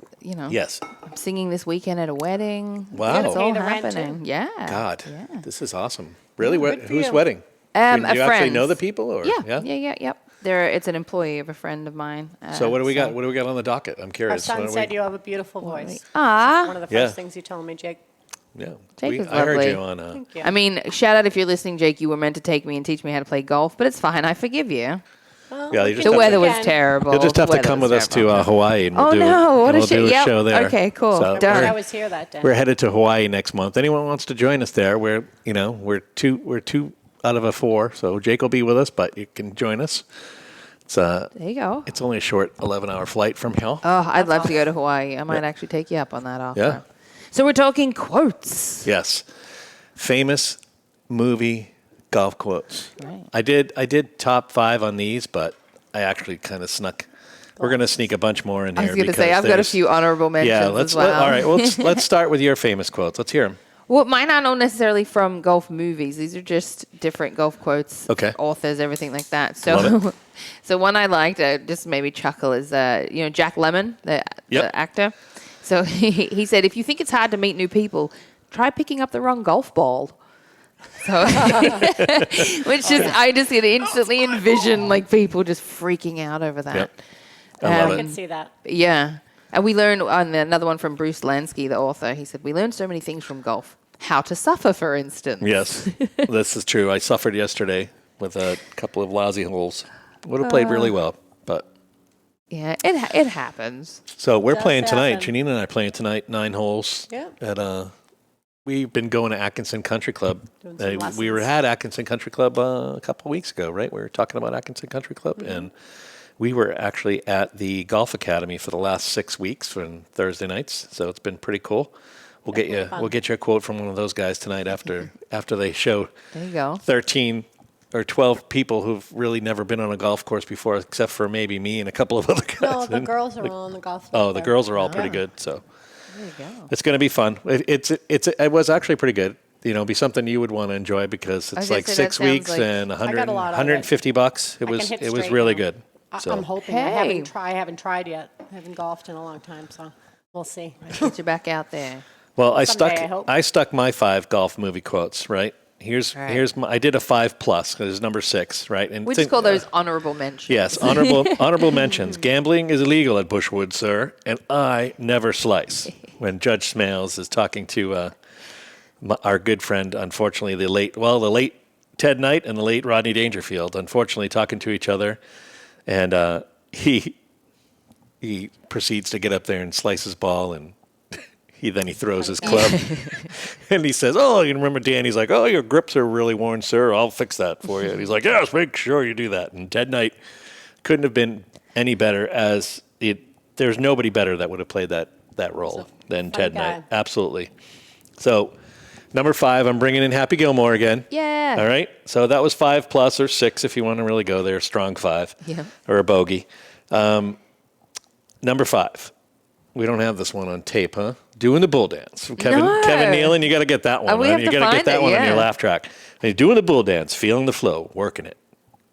[SPEAKER 5] Yes.
[SPEAKER 3] I'm singing this weekend at a wedding.
[SPEAKER 5] Wow.
[SPEAKER 3] It's all
[SPEAKER 4] Pay the rent,
[SPEAKER 3] happening.
[SPEAKER 4] too.
[SPEAKER 3] Yeah.
[SPEAKER 5] God,
[SPEAKER 3] Yeah.
[SPEAKER 5] this is awesome. Really?
[SPEAKER 4] good for
[SPEAKER 5] Whose
[SPEAKER 4] you.
[SPEAKER 5] wedding? Do
[SPEAKER 3] A
[SPEAKER 5] you actually
[SPEAKER 3] friend.
[SPEAKER 5] know the people? Or?
[SPEAKER 3] Yep. It's an employee of a friend of mine.
[SPEAKER 5] So what do we got? What do we got on the docket? I'm
[SPEAKER 4] Our
[SPEAKER 5] curious.
[SPEAKER 4] son said you have a beautiful voice.
[SPEAKER 3] Ah.
[SPEAKER 4] One of the
[SPEAKER 5] Yeah.
[SPEAKER 4] first things you told me, Jake.
[SPEAKER 5] Yeah.
[SPEAKER 3] Jake is
[SPEAKER 5] I heard
[SPEAKER 3] lovely.
[SPEAKER 5] you on.
[SPEAKER 4] Thank you.
[SPEAKER 3] I mean, shout out if you're listening, Jake. You were meant to take me and teach me how to play golf, but it's fine. I forgive you.
[SPEAKER 4] Well,
[SPEAKER 5] Yeah,
[SPEAKER 4] we
[SPEAKER 5] you
[SPEAKER 4] can
[SPEAKER 5] just
[SPEAKER 3] The
[SPEAKER 4] do it
[SPEAKER 3] weather was
[SPEAKER 4] again.
[SPEAKER 3] terrible.
[SPEAKER 5] You'll just have
[SPEAKER 3] The
[SPEAKER 5] to
[SPEAKER 3] weather
[SPEAKER 5] come
[SPEAKER 3] was
[SPEAKER 5] with us to
[SPEAKER 3] terrible.
[SPEAKER 5] Hawaii, and we'll
[SPEAKER 3] Oh,
[SPEAKER 5] do,
[SPEAKER 3] no. What
[SPEAKER 5] and
[SPEAKER 3] a
[SPEAKER 5] we'll
[SPEAKER 3] shit.
[SPEAKER 5] do a
[SPEAKER 3] Yep.
[SPEAKER 5] show there.
[SPEAKER 3] Okay, cool.
[SPEAKER 5] So
[SPEAKER 4] I wish
[SPEAKER 3] Done.
[SPEAKER 4] I was here that day.
[SPEAKER 5] we're headed to Hawaii next month. Anyone wants to join us there? We're two out of a 4, so Jake will be with us, but you can join us.
[SPEAKER 3] There you go.
[SPEAKER 5] It's only a short 11-hour flight from here.
[SPEAKER 3] Oh, I'd love to go to Hawaii. I might actually take you up on that offer.
[SPEAKER 5] Yeah.
[SPEAKER 3] So we're talking quotes.
[SPEAKER 5] Yes, famous movie golf quotes.
[SPEAKER 3] Right.
[SPEAKER 5] I did top 5 on these, but I actually kind of snuck. We're going to sneak a bunch more in
[SPEAKER 3] I
[SPEAKER 5] here.
[SPEAKER 3] was going to say,
[SPEAKER 5] because
[SPEAKER 3] I've got a
[SPEAKER 5] there's-
[SPEAKER 3] few honorable mentions
[SPEAKER 5] Yeah,
[SPEAKER 3] as well.
[SPEAKER 5] all right. Well, let's start with your famous quotes. Let's hear them.
[SPEAKER 3] Well, mine are not necessarily from golf movies. These are just different golf quotes,
[SPEAKER 5] Okay.
[SPEAKER 3] authors, everything like that.
[SPEAKER 5] Love
[SPEAKER 3] So, so one I liked, just made me chuckle, is Jack Lemmon, the actor. So he said, if you think it's hard to meet new people, try picking up the wrong golf ball. So, I just instantly envision like people just freaking out over that.
[SPEAKER 5] Yep. I love
[SPEAKER 4] I
[SPEAKER 5] it.
[SPEAKER 4] can see that.
[SPEAKER 3] Yeah. And we learned on another one from Bruce Lansky, the author. He said, we learned so many things from golf. How to suffer, for instance.
[SPEAKER 5] Yes, this is true. I suffered yesterday with a couple of lousy holes. Would have played really well, but
[SPEAKER 3] Yeah, it happens.
[SPEAKER 5] so we're
[SPEAKER 4] Does
[SPEAKER 5] playing tonight.
[SPEAKER 4] happen.
[SPEAKER 5] Janine and I are playing tonight, 9 holes.
[SPEAKER 4] Yeah.
[SPEAKER 5] At we've been going to Atkinson Country Club.
[SPEAKER 4] Doing some lessons.
[SPEAKER 5] We were at Atkinson Country Club a couple of weeks ago, right? We were talking about Atkinson Country Club, and we were actually at the Golf Academy for the last 6 weeks on Thursday nights. So it's been pretty cool. We'll get you a quote from one of those guys tonight after they show
[SPEAKER 3] There you go.
[SPEAKER 5] 13 or 12 people who've really never been on a golf course before, except for maybe me and a couple of other guys.
[SPEAKER 4] No, the girls are all on the golf.
[SPEAKER 5] Oh, the girls are all pretty good. So
[SPEAKER 3] There you go.
[SPEAKER 5] it's going to be fun. It was actually pretty good. You know, be something you would want to enjoy because
[SPEAKER 3] I was
[SPEAKER 5] it's
[SPEAKER 3] gonna
[SPEAKER 5] like
[SPEAKER 3] say,
[SPEAKER 5] 6
[SPEAKER 3] that sounds
[SPEAKER 5] weeks
[SPEAKER 3] like-
[SPEAKER 5] and
[SPEAKER 4] I got a lot of it.
[SPEAKER 5] $150. It
[SPEAKER 4] I
[SPEAKER 5] was
[SPEAKER 4] can hit
[SPEAKER 5] it was
[SPEAKER 4] straight
[SPEAKER 5] really
[SPEAKER 4] now.
[SPEAKER 5] good. So
[SPEAKER 4] I'm hoping.
[SPEAKER 3] Hey.
[SPEAKER 4] I haven't tried yet. I haven't golfed in a long time, so we'll see.
[SPEAKER 3] Get you back out there.
[SPEAKER 5] well,
[SPEAKER 4] Someday, I hope.
[SPEAKER 5] I stuck my 5 golf movie quotes, right? Here's I did a 5 plus because it's number 6, right? And
[SPEAKER 3] We just call those honorable mentions.
[SPEAKER 5] Yes, honorable mentions. Gambling is illegal at Bushwood, sir, and I never slice. When Judge Smales is talking to our good friend, unfortunately, the late Ted Knight and the late Rodney Dangerfield, unfortunately, talking to each other, and he proceeds to get up there and slice his ball, and he throws his club, and he says, "Oh, you remember Dan?" He's like, "Oh, your grips are really worn, sir. I'll fix that for you." And he's like, "Yes, make sure you do that." And Ted Knight couldn't have been any better. There's nobody better that would have played that role than Ted
[SPEAKER 4] guy.
[SPEAKER 5] Knight. Absolutely. So, number 5, I'm bringing in Happy Gilmore again.
[SPEAKER 3] Yeah.
[SPEAKER 5] All right. So that was 5 plus or 6 if you want to really go there. Strong 5.
[SPEAKER 3] Yeah.
[SPEAKER 5] Or a bogey. Number 5. We don't have this one on tape, huh? Doing the bull dance. Kevin Nealon, you got to get that one.
[SPEAKER 3] we have
[SPEAKER 5] You
[SPEAKER 3] to
[SPEAKER 5] got to
[SPEAKER 3] find
[SPEAKER 5] get that
[SPEAKER 3] it,
[SPEAKER 5] one on your
[SPEAKER 3] yeah.
[SPEAKER 5] laugh track. And he's doing the bull dance, feeling the flow, working it.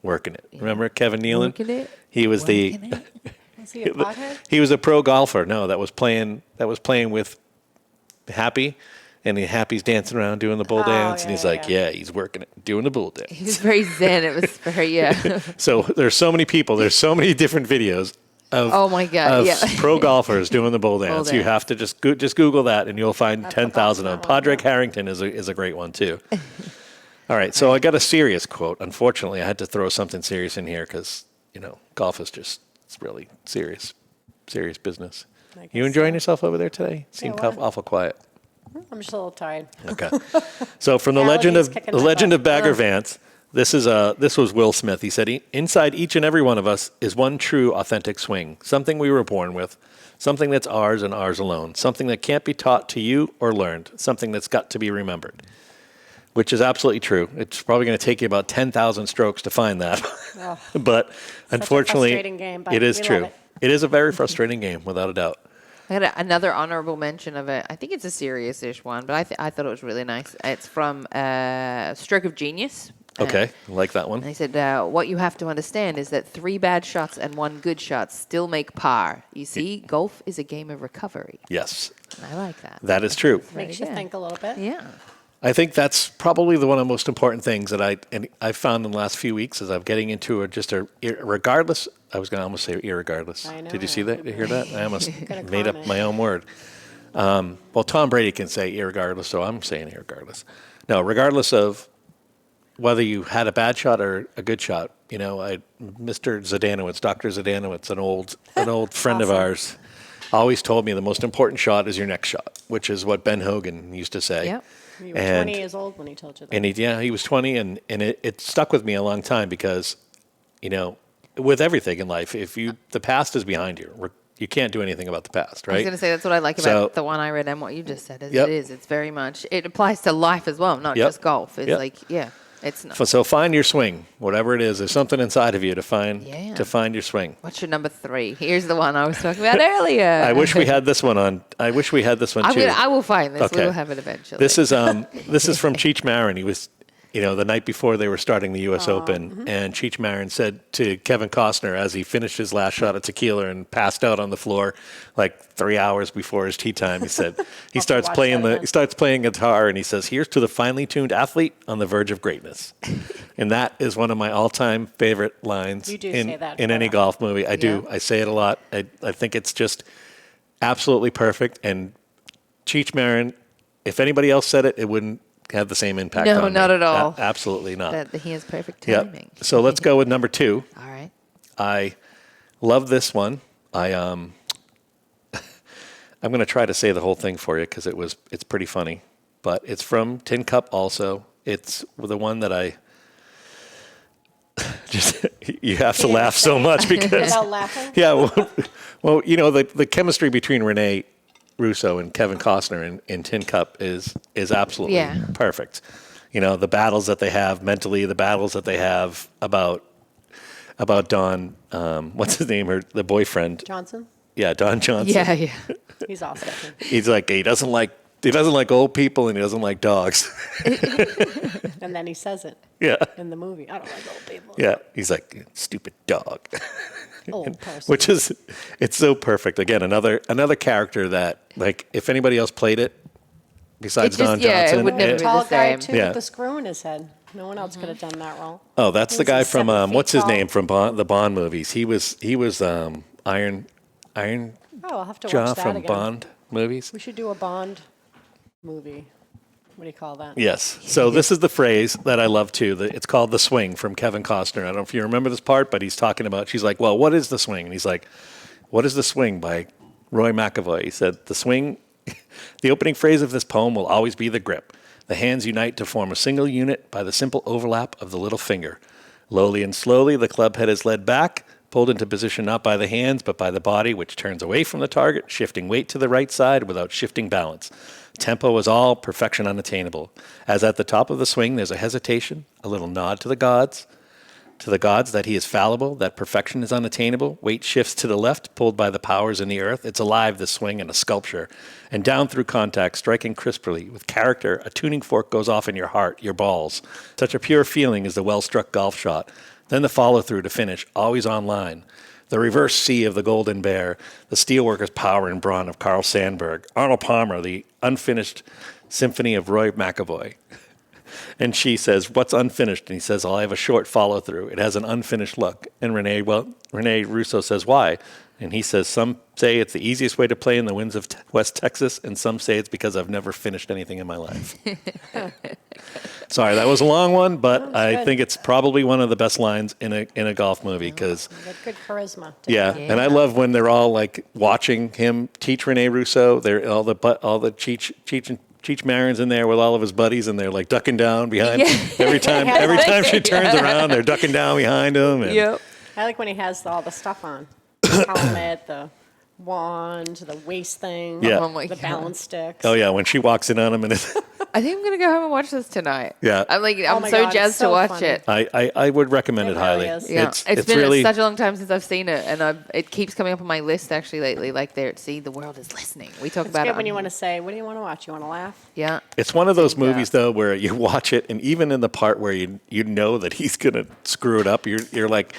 [SPEAKER 5] Remember Kevin Nealon?
[SPEAKER 3] Working it.
[SPEAKER 5] He was
[SPEAKER 4] Was he a pothead?
[SPEAKER 5] he was a pro golfer. No, that was playing with Happy, and Happy's dancing around doing the bull dance, and he's like, yeah, he's working it, doing the bull dance.
[SPEAKER 3] He was very zen. It was very, yeah.
[SPEAKER 5] So there's so many people. There's so many different videos of,
[SPEAKER 3] Oh, my God,
[SPEAKER 5] of
[SPEAKER 3] yeah.
[SPEAKER 5] pro golfers doing the bull dance. You
[SPEAKER 3] dance.
[SPEAKER 5] have to just Google that, and you'll find 10,000 of them.
[SPEAKER 4] awesome.
[SPEAKER 5] Padraig Harrington is a great one, too. All right, so I got a serious quote. Unfortunately, I had to throw something serious in here because, golf is just it's really serious business.
[SPEAKER 4] I
[SPEAKER 5] You
[SPEAKER 4] guess
[SPEAKER 5] enjoying yourself over there today? Seemed
[SPEAKER 4] why?
[SPEAKER 5] awful quiet.
[SPEAKER 4] I'm just a little tired.
[SPEAKER 5] Okay. So from the
[SPEAKER 4] Allergies
[SPEAKER 5] legend
[SPEAKER 4] kicking
[SPEAKER 5] of
[SPEAKER 4] my butt.
[SPEAKER 5] Bagger Vance, this was Will Smith. He said, "Inside each and every one of us is one true, authentic swing, something we were born with, something that's ours and ours alone, something that can't be taught to you or learned, something that's got to be remembered." Which is absolutely true. It's probably going to take you about 10,000 strokes to find that, but unfortunately,
[SPEAKER 4] frustrating game, but
[SPEAKER 5] it is
[SPEAKER 4] we
[SPEAKER 5] true.
[SPEAKER 4] love it.
[SPEAKER 5] It is a very frustrating game, without a doubt.
[SPEAKER 3] I got another honorable mention of it. I think it's a serious-ish one, but I thought it was really nice. It's from Stroke of Genius.
[SPEAKER 5] Okay, I like that one.
[SPEAKER 3] And he said, what you have to understand is that 3 bad shots and 1 good shot still make par. You see, golf is a game of recovery.
[SPEAKER 5] Yes,
[SPEAKER 3] And I like that.
[SPEAKER 5] that is true.
[SPEAKER 4] Makes you
[SPEAKER 3] good.
[SPEAKER 4] think a little bit.
[SPEAKER 3] Yeah.
[SPEAKER 5] I think that's probably one of the most important things that I've found in the last few weeks as I'm getting into regardless. I was going to almost say irregardless.
[SPEAKER 4] I know.
[SPEAKER 5] Did you see that? Did you hear that? I almost made up my own word. Well, Tom Brady can say irregardless, so I'm saying irregardless. No, regardless of whether you had a bad shot or a good shot, Mr. Zdanowitz, Dr. Zdanowitz, an old friend of ours, always told me the most important shot is your next shot, which is what Ben Hogan used to say.
[SPEAKER 4] Yep. You were 20 years old when he told you that.
[SPEAKER 5] And he was 20, and it stuck with me a long time because, with everything in life, the past is behind you. You can't do anything about the past, right?
[SPEAKER 3] I was going to say, that's what I like about the one I read and what you just said. It is. It's very much, it applies to life as well, not just golf. It's it's not.
[SPEAKER 5] So find your swing, whatever it is. There's something inside of you to find your swing.
[SPEAKER 3] What's your number 3? Here's the one I was talking about earlier.
[SPEAKER 5] I wish we had this one on. I wish we had this one too.
[SPEAKER 3] I will find this.
[SPEAKER 5] Okay.
[SPEAKER 3] We will have it eventually.
[SPEAKER 5] This is from Cheech Marin. He was, the night before they were starting the U.S. Open, and Cheech Marin said to Kevin Costner as he finished his last shot of tequila and passed out on the floor like 3 hours before his tee time, he said he starts playing guitar and he says, "Here's to the finely tuned athlete on the verge of greatness," and that is one of my all-time favorite lines in any golf movie. I do. I say it a lot. I think it's just absolutely perfect. And Cheech Marin, if anybody else said it, it wouldn't have the same impact on me.
[SPEAKER 3] No, not at all.
[SPEAKER 5] Absolutely not.
[SPEAKER 3] He has perfect timing.
[SPEAKER 5] Yep. So let's go with number 2.
[SPEAKER 3] All right.
[SPEAKER 5] I love this one. I'm going to try to say the whole thing for you because it's pretty funny, but it's from Tin Cup also. It's the one that I just you have to laugh so much because
[SPEAKER 4] without laughing.
[SPEAKER 5] Yeah. Well, the chemistry between Renee Russo and Kevin Costner in Tin Cup is absolutely perfect. The battles that they have mentally, the battles that they have about Don, what's his name, the boyfriend?
[SPEAKER 4] Johnson?
[SPEAKER 5] Yeah, Don Johnson.
[SPEAKER 3] Yeah.
[SPEAKER 4] He's awesome.
[SPEAKER 5] He's like, he doesn't like old people and he doesn't like dogs.
[SPEAKER 4] And then he says it.
[SPEAKER 5] Yeah.
[SPEAKER 4] In the movie, I don't like old people.
[SPEAKER 5] Yeah. He's like, stupid dog.
[SPEAKER 4] Old person.
[SPEAKER 5] Which is, it's so perfect. Again, another character that, like, if anybody else played it, besides Don Johnson.
[SPEAKER 3] It would never be
[SPEAKER 4] tall
[SPEAKER 3] the same.
[SPEAKER 4] guy, too, with the screw in his head. No one else could have done that role.
[SPEAKER 5] Oh, that's the guy from, what's his
[SPEAKER 4] tall.
[SPEAKER 5] name, from the Bond movies. He was Iron
[SPEAKER 4] Oh, I'll have to
[SPEAKER 5] Jaw
[SPEAKER 4] watch that
[SPEAKER 5] from
[SPEAKER 4] again.
[SPEAKER 5] Bond movies.
[SPEAKER 4] We should do a Bond movie. What do you call that?
[SPEAKER 5] Yes. So this is the phrase that I love too. It's called The Swing from Kevin Costner. I don't know if you remember this part, but he's talking about, she's like, well, what is The Swing? And he's like, what is The Swing by Roy McAvoy? He said, the swing, the opening phrase of this poem will always be the grip. The hands unite to form a single unit by the simple overlap of the little finger. Lowly and slowly, the club head is led back, pulled into position not by the hands, but by the body, which turns away from the target, shifting weight to the right side without shifting balance. Tempo is all, perfection unattainable. As at the top of the swing, there's a hesitation, a little nod to the gods that he is fallible, that perfection is unattainable. Weight shifts to the left, pulled by the powers in the earth. It's alive, the swing, and a sculpture. And down through contact, striking crisply, with character, a tuning fork goes off in your heart, your balls. Such a pure feeling is the well-struck golf shot. Then the follow-through to finish, always on line. The reverse C of the Golden Bear, the steelworker's power and brawn of Carl Sandburg, Arnold Palmer, the unfinished symphony of Roy McAvoy. And she says, what's unfinished? And he says, I have a short follow-through. It has an unfinished look. And Renee Russo says, why? And he says, some say it's the easiest way to play in the winds of West Texas, and some say it's because I've never finished anything in my life. Sorry, that was a long one, but I think it's probably one of the best lines in a golf movie because
[SPEAKER 4] good charisma.
[SPEAKER 5] Yeah, and I love when they're all like watching him teach Renee Russo. They're all the Cheech Marin's in there with all of his buddies, and they're like ducking down behind every time she turns around, they're ducking down behind him. And
[SPEAKER 4] I like when he has all the stuff on. The helmet, the wand, the waist thing, the balance sticks.
[SPEAKER 5] Oh yeah, when she walks in on him, and
[SPEAKER 3] I think I'm gonna go home and watch this tonight.
[SPEAKER 5] Yeah,
[SPEAKER 3] I'm so jazzed to watch it.
[SPEAKER 5] I would recommend it highly.
[SPEAKER 3] Yeah, it's been really such a long time since I've seen it, and it keeps coming up on my list actually lately. Like the world is listening. We talk about it
[SPEAKER 4] when you want to say, what do you want to watch? You want to laugh?
[SPEAKER 3] Yeah,
[SPEAKER 5] it's one of those movies though where you watch it, and even in the part where you know that he's gonna screw it up, you're like,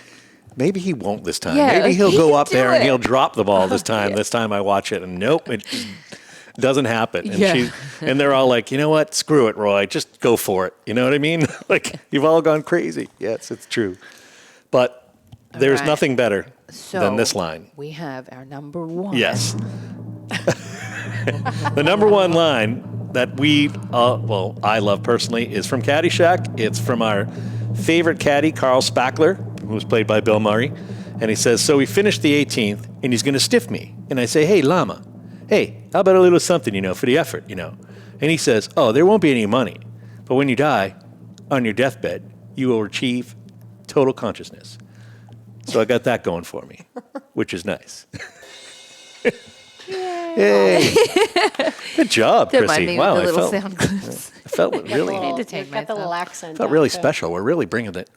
[SPEAKER 5] maybe he won't this time.
[SPEAKER 3] Yeah,
[SPEAKER 5] maybe he'll go up there
[SPEAKER 3] and
[SPEAKER 5] he'll drop the ball this time. This time I watch it, and nope. Doesn't happen. And and they're all like, you know what? Screw it, Roy. Just go for it. You know what I mean? Like, you've all gone crazy. Yes, it's true. But there's nothing better than this line.
[SPEAKER 3] We have our number one.
[SPEAKER 5] Yes. The number one line that I love personally is from Caddyshack. It's from our favorite caddy, Carl Spackler, who was played by Bill Murray. And he says, so we finished the 18th, and he's going to stiff me. And I say, hey, Llama, hey, how about a little something, for the effort, And he says, oh, there won't be any money. But when you die, on your deathbed, you will achieve total consciousness. So I got that going for me, which is nice. Yay. Good job, Chrissy. Wow, I felt really
[SPEAKER 4] got the little accent.
[SPEAKER 5] Felt really special. We're really bringing it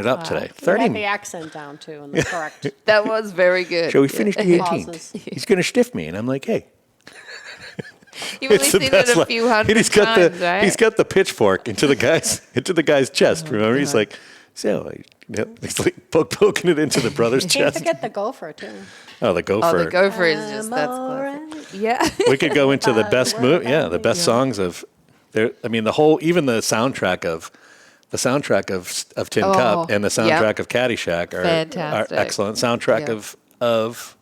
[SPEAKER 5] up today.
[SPEAKER 4] You got the accent down too, and the correct.
[SPEAKER 3] That was very good.
[SPEAKER 5] So we finished the 18th. He's going to stiff me, and I'm like, hey.
[SPEAKER 3] You've only seen it a few hundred times, right?
[SPEAKER 5] He's got the pitchfork into the guy's chest. Remember, he's like, so he's like poking it into the brother's chest.
[SPEAKER 4] Can't forget the gopher too.
[SPEAKER 5] Oh, the gopher.
[SPEAKER 3] Oh, the gopher is just that's classic. Yeah.
[SPEAKER 5] We could go into the best the best songs of there. I mean, even the soundtrack of Tin Cup and the soundtrack of Caddyshack are excellent. Soundtrack of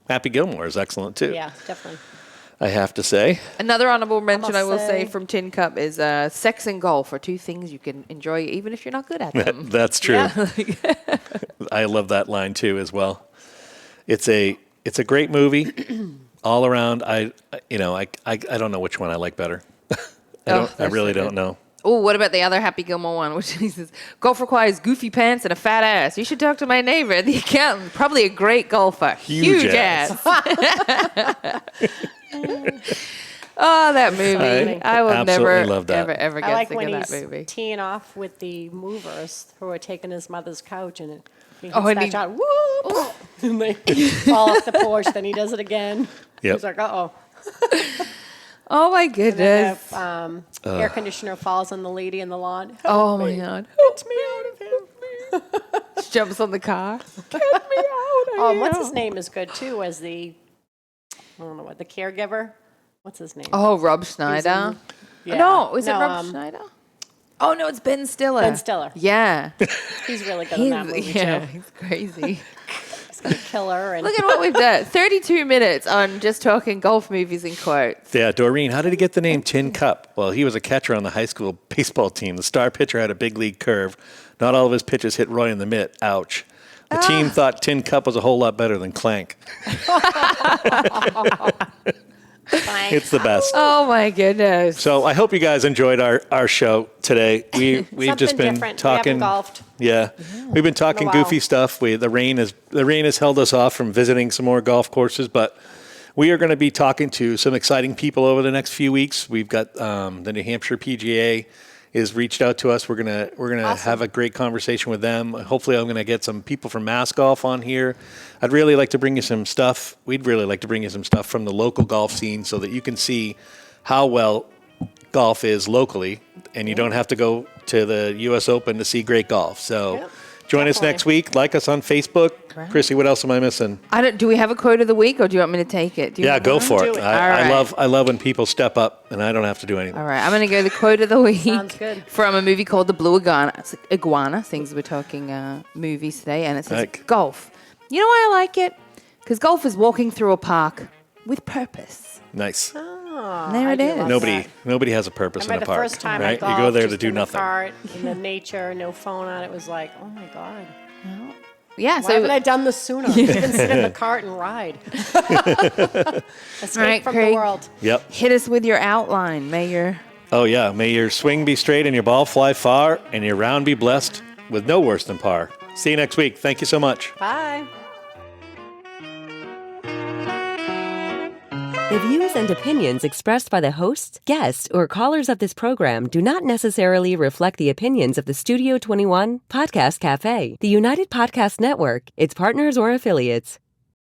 [SPEAKER 5] Happy Gilmore is excellent too.
[SPEAKER 4] Yeah, definitely.
[SPEAKER 5] I have to say.
[SPEAKER 3] Another honorable mention I will say from Tin Cup is sex and golf are two things you can enjoy even if you're not good at them.
[SPEAKER 5] That's true. Yeah. I love that line too as well. It's a great movie all around. I don't know which one I like better. I really don't know.
[SPEAKER 3] Oh, what about the other Happy Gilmore one, which he says, golf requires goofy pants and a fat ass. You should talk to my neighbor, the accountant. Probably a great golfer. Huge ass. Oh, that movie. I will never, ever get sick of that movie.
[SPEAKER 4] He's teeing off with the movers who are taking his mother's couch and he hits
[SPEAKER 3] and
[SPEAKER 4] that shot, whoop, and they fall off the porch. Then he does it again.
[SPEAKER 5] Yep.
[SPEAKER 4] He's like, uh-oh.
[SPEAKER 3] Oh, my goodness.
[SPEAKER 4] Air conditioner falls on the lady in the lawn.
[SPEAKER 3] Oh, my God.
[SPEAKER 4] Get me out of here, please.
[SPEAKER 3] Jumps on the car.
[SPEAKER 4] Get me out of here. What's his name is good, too, as the caregiver. What's his name?
[SPEAKER 3] Oh, Rob Schneider. No, is it Rob Schneider? Oh, no, it's Ben Stiller.
[SPEAKER 4] Ben Stiller.
[SPEAKER 3] Yeah.
[SPEAKER 4] He's really good in that movie, too.
[SPEAKER 3] He's crazy.
[SPEAKER 4] He's going to kill her. And
[SPEAKER 3] look at what we've done. 32 minutes on just talking golf movies and quotes.
[SPEAKER 5] Yeah, Doreen, how did he get the name Tin Cup? Well, he was a catcher on the high school baseball team. The star pitcher had a big league curve. Not all of his pitches hit Roy in the mitt. Ouch. The team thought Tin Cup was a whole lot better than Clank. It's the best.
[SPEAKER 3] Oh, my goodness.
[SPEAKER 5] So I hope you guys enjoyed our show today. We've just been talking.
[SPEAKER 4] We haven't golfed.
[SPEAKER 5] Yeah. We've been talking goofy stuff. The rain has held us off from visiting some more golf courses, but we are going to be talking to some exciting people over the next few weeks. We've got the New Hampshire PGA is reached out to us. We're gonna have a great conversation with them. Hopefully, I'm gonna get some people from Mass Golf on here. I'd really like to bring you some stuff. We'd really like to bring you some stuff from the local golf scene so that you can see how well golf is locally, and you don't have to go to the U.S. Open to see great golf. So. Join us next week. Like us on Facebook. Right. Chrissy, what else am I missing?
[SPEAKER 3] Do we have a quote of the week, or do you want me to take it?
[SPEAKER 5] Go for it. I love when people step up, and I don't have to do anything.
[SPEAKER 3] All right, I'm going to go the quote of the week.
[SPEAKER 4] Sounds good.
[SPEAKER 3] From a movie called The Blue Iguana. Things we're talking movies today, and it says golf. You know why I like it? Because golf is walking through a park with purpose.
[SPEAKER 5] Nice.
[SPEAKER 3] There it is.
[SPEAKER 5] Nobody has a purpose in a park.
[SPEAKER 4] The first time
[SPEAKER 5] right?
[SPEAKER 4] I golfed,
[SPEAKER 5] you go there to do nothing.
[SPEAKER 4] In the nature, no phone on. It was like, oh my God.
[SPEAKER 3] Yeah.
[SPEAKER 4] Why haven't I done this sooner? You can sit in the cart and ride. Escape from the world.
[SPEAKER 5] Yep.
[SPEAKER 3] Hit us with your outline, Mayor.
[SPEAKER 5] Oh yeah. May your swing be straight and your ball fly far, and your round be blessed with no worse than par. See you next week. Thank you so much.
[SPEAKER 4] Bye.
[SPEAKER 1] The views and opinions expressed by the hosts, guests, or callers of this program do not necessarily reflect the opinions of the Studio 21 Podcast Café, the United Podcast Network, its partners, or affiliates.